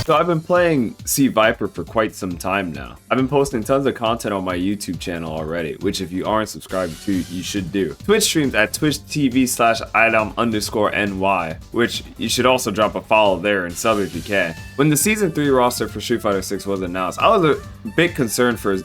So I've been playing C Viper for quite some time now. I've been posting tons of content on my YouTube channel already, which if you aren't subscribed to, you should do. Twitch streams at twitch.tv/iDom_NY, which you should also drop a follow there and sub if you can. When the Season 3 roster for Street Fighter 6 was announced, I was a bit concerned for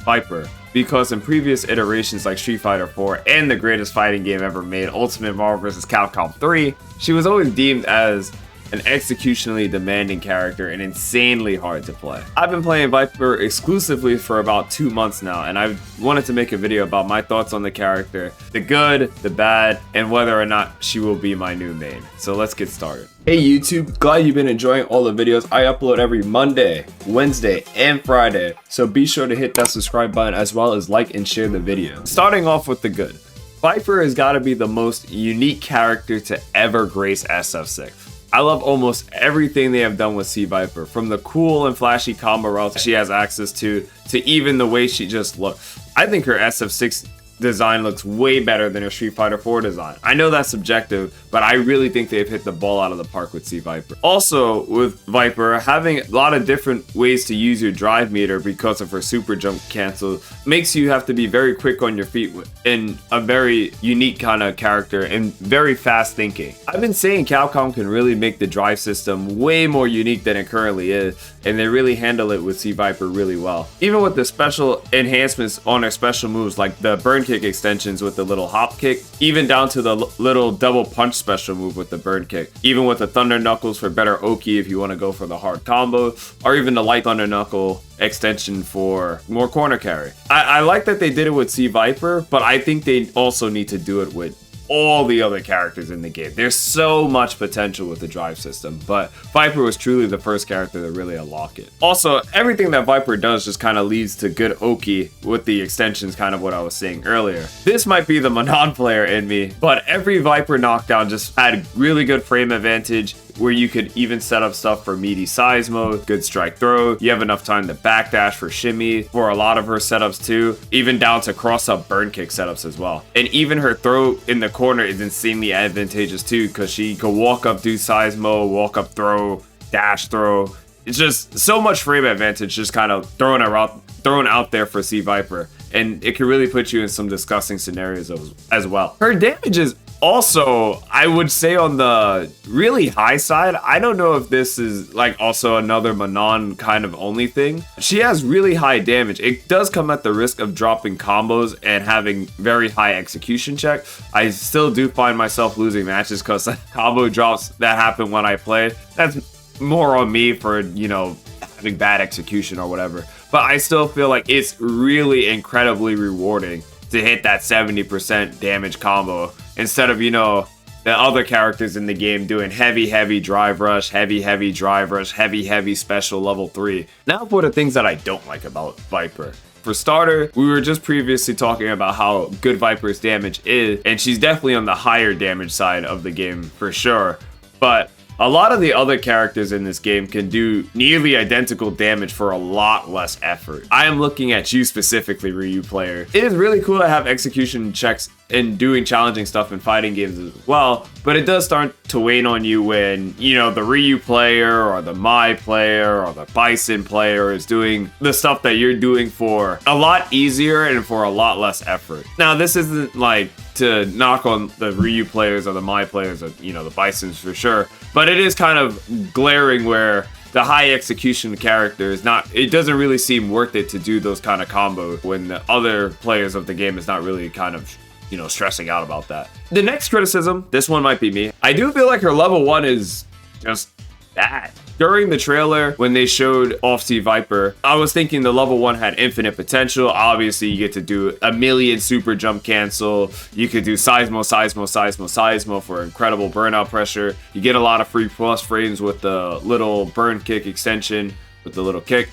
Viper, because in previous iterations like Street Fighter 4 and the greatest fighting game ever made, Ultimate Marvel vs. Capcom 3, she was always deemed as an executionally demanding character and insanely hard to play. I've been playing Viper exclusively for about 2 months now, and I wanted to make a video about my thoughts on the character, the good, the bad, and whether or not she will be my new main. So let's get started. Hey YouTube, glad you've been enjoying all the videos I upload every Monday, Wednesday, and Friday, so be sure to hit that subscribe button as well as like and share the video. Starting off with the good. Viper has got to be the most unique character to ever grace SF6. I love almost everything they have done with C Viper, from the cool and flashy combo routes she has access to even the way she just looks. I think her SF6 design looks way better than her Street Fighter 4 design. I know that's subjective, but I really think they've hit the ball out of the park with C Viper. Also, with Viper, having a lot of different ways to use your drive meter because of her super jump cancel makes you have to be very quick on your feet in a very unique kind of character and very fast thinking. I've been saying Capcom can really make the drive system way more unique than it currently is, and they really handle it with C Viper really well. Even with the special enhancements on her special moves like the burn kick extensions with the little hop kick, even down to the little double punch special move with the burn kick, even with the thunder knuckles for better Oki if you want to go for the hard combo, or even the light thunder knuckle extension for more corner carry. I like that they did it with C Viper, but I think they also need to do it with all the other characters in the game. There's so much potential with the drive system, but Viper was truly the first character to really unlock it. Also, everything that Viper does just kind of leads to good Oki with the extensions, kind of what I was saying earlier. This might be the Manon player in me, but every Viper knockdown just had really good frame advantage, where you could even set up stuff for meaty seismo, good strike throw. You have enough time to backdash for shimmy for a lot of her setups too, even down to cross-up burn kick setups as well. And even her throw in the corner is insanely advantageous too, because she could walk up, do seismo, walk up throw, dash throw. It's just so much frame advantage just kind of thrown out there for C Viper, and it can really put you in some disgusting scenarios as well. Her damage is also, I would say, on the really high side. I don't know if this is like also another Manon kind of only thing. She has really high damage. It does come at the risk of dropping combos and having very high execution check. I still do find myself losing matches because combo drops that happen when I play. That's more on me for, you know, having bad execution or whatever. But I still feel like it's really incredibly rewarding to hit that 70% damage combo instead of, you know, the other characters in the game doing heavy drive rush, heavy drive rush, heavy special level 3. Now for the things that I don't like about Viper. For starter, we were just previously talking about how good Viper's damage is, and she's definitely on the higher damage side of the game for sure. But a lot of the other characters in this game can do nearly identical damage for a lot less effort. I am looking at you specifically, Ryu player. It is really cool to have execution checks and doing challenging stuff in fighting games as well, but it does start to wane on you when, you know, the Ryu player or the Mai player or the Bison player is doing the stuff that you're doing for a lot easier and for a lot less effort. Now, this isn't like to knock on the Ryu players or the Mai players or, you know, the Bisons for sure, but it is kind of glaring where the high execution character is not, it doesn't really seem worth it to do those kind of combos when the other players of the game is not really kind of, you know, stressing out about that. The next criticism, this one might be me. I do feel like her level 1 is just bad. During the trailer, when they showed off C Viper, I was thinking the level 1 had infinite potential. Obviously, you get to do a million super jump cancel. You could do seismo for incredible burnout pressure. You get a lot of free plus frames with the little burn kick extension with the little kick.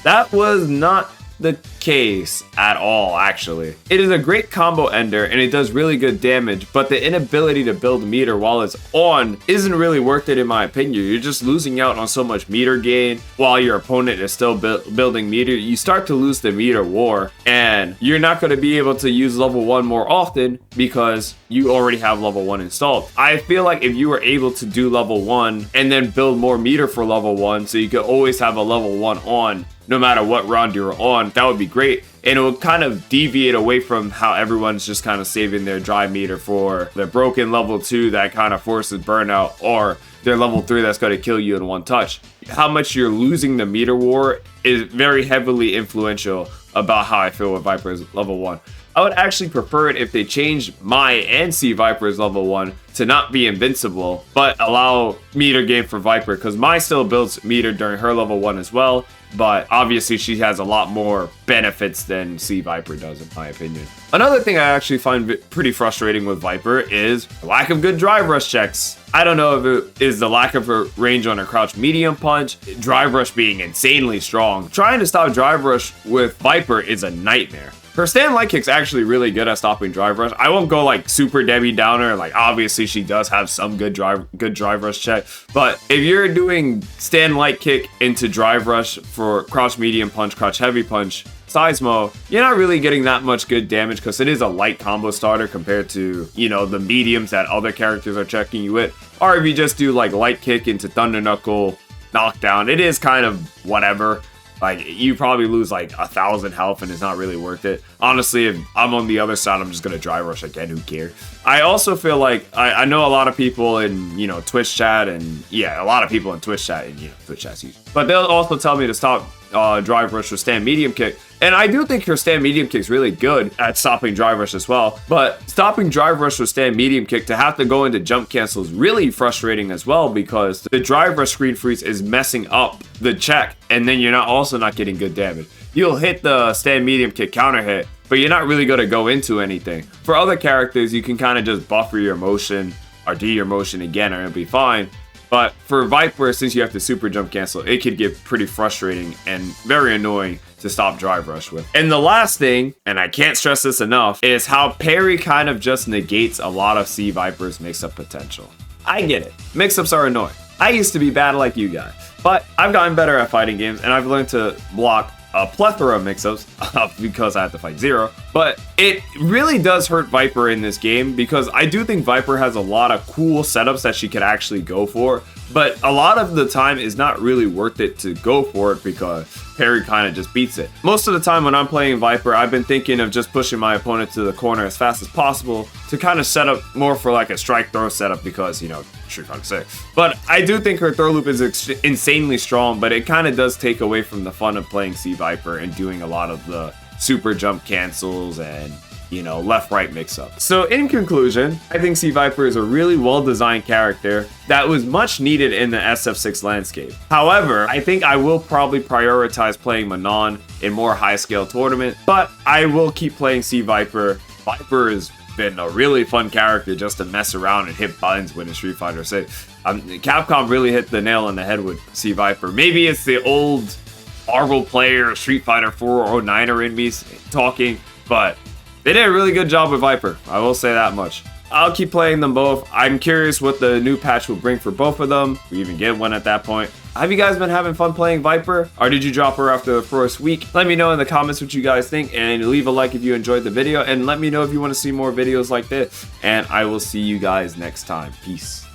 That was not the case at all, actually. It is a great combo ender and it does really good damage, but the inability to build meter while it's on isn't really worth it in my opinion. You're just losing out on so much meter gain while your opponent is still building meter. You start to lose the meter war and you're not going to be able to use level 1 more often because you already have level 1 installed. I feel like if you were able to do level 1 and then build more meter for level 1 so you could always have a level 1 on no matter what round you're on, that would be great. And it would kind of deviate away from how everyone's just kind of saving their dry meter for their broken level 2 that kind of forces burnout, or their level 3 that's going to kill you in one touch. How much you're losing the meter war is very heavily influential about how I feel with Viper's level 1. I would actually prefer it if they changed my and C Viper's level 1 to not be invincible, but allow meter gain for Viper, because my still builds meter during her level 1 as well, but obviously she has a lot more benefits than C Viper does in my opinion. Another thing I actually find pretty frustrating with Viper is lack of good drive rush checks. I don't know if it is the lack of her range on her crouch medium punch, drive rush being insanely strong. Trying to stop drive rush with Viper is a nightmare. Her stand light kick's actually really good at stopping drive rush. I won't go like super Debbie Downer. Like obviously she does have some good drive rush check. But if you're doing stand light kick into drive rush for crouch medium punch, crouch heavy punch, Seismo, you're not really getting that much good damage because it is a light combo starter compared to, you know, the mediums that other characters are checking you with. Or if you just do like light kick into Thunder Knuckle knockdown, it is kind of whatever. Like, you probably lose like 1,000 health and it's not really worth it. Honestly, if I'm on the other side, I'm just going to dry rush again. Who cares? I also feel like I know a lot of people in, you know, Twitch chat and yeah, a lot of people in Twitch chat and, you know, Twitch chat's huge. But they'll also tell me to stop drive rush with stand medium kick. And I do think her stand medium kick is really good at stopping drive rush as well. But stopping drive rush with stand medium kick to have to go into jump cancel is really frustrating as well, because the drive rush screen freeze is messing up the check. And then you're also not getting good damage. You'll hit the stand medium kick counter hit, but you're not really going to go into anything. For other characters, you can kind of just buffer your motion or do your motion again and it'll be fine. But for Viper, since you have to super jump cancel, it could get pretty frustrating and very annoying to stop drive rush with. And the last thing, and I can't stress this enough, is how Parry kind of just negates a lot of C Viper's mix-up potential. I get it. Mix-ups are annoying. I used to be bad like you guys, but I've gotten better at fighting games and I've learned to block a plethora of mix-ups because I have to fight Zero. But it really does hurt Viper in this game because I do think Viper has a lot of cool setups that she could actually go for, but a lot of the time is not really worth it to go for it because Parry kind of just beats it. Most of the time when I'm playing Viper, I've been thinking of just pushing my opponent to the corner as fast as possible to kind of set up more for like a strike throw setup because, you know, Street Fighter 6. But I do think her throw loop is insanely strong, but it kind of does take away from the fun of playing C Viper and doing a lot of the super jump cancels and, you know, left-right mix-up. So in conclusion, I think C Viper is a really well-designed character that was much needed in the SF6 landscape. However, I think I will probably prioritize playing Manon in more high-scale tournament, but I will keep playing C Viper. Viper has been a really fun character just to mess around and hit buttons with in Street Fighter 6. Capcom really hit the nail on the head with C Viper. Maybe it's the old Marvel player Street Fighter 4 or 9er in me talking, but they did a really good job with Viper. I will say that much. I'll keep playing them both. I'm curious what the new patch will bring for both of them. We even get one at that point. Have you guys been having fun playing Viper? Or did you drop her after the first week? Let me know in the comments what you guys think, and leave a like if you enjoyed the video, and let me know if you want to see more videos like this. And I will see you guys next time. Peace.